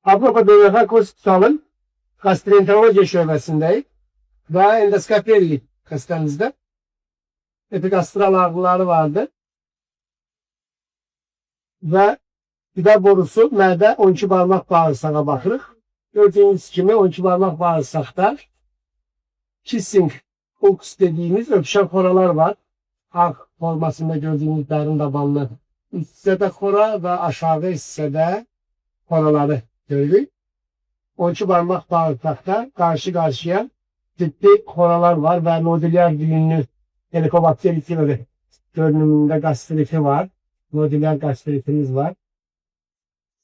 Avrupa Beynelxalq Hospitalın gastroenterologiya şöbəsindəyik və endoskopiya edirik xəstəmizdə. Epigastral ağrıları vardı və qida borusu, mədə, 12 barmaq bağırsağa baxırıq. Gördüğünüz kimi 12 barmaq bağırsaqda kissing ulcus dediğimiz öpüşən xoralar var. Ağ formasında gördüğünüz dərin dabanlı üst hissədə xora və aşağı hissədə xoraları görürük. 12 barmaq bağırsaqda qarşı-qarşıya ciddi xoralar var və nodulyar düyünlü helikobakter görünümündə qastriti var. Nodulyar gastritimiz var.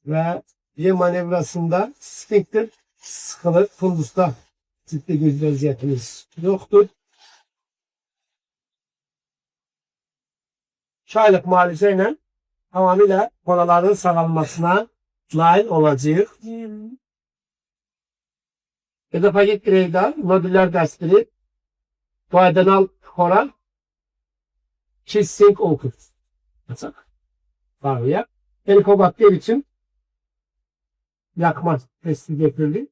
Və Y manevrasında sfinkter sıxılır. Fundusda ciddi bir vəziyyətimiz yoxdur. 2 aylıq müalicə ilə tamamilə xoraların sağalmasına nail olacağıq. Ezofaget greydal, nodüler gastrit, duodenal xora, kissing ulcus. Bağlıya. Helikobakter için yakma testi yapıldı.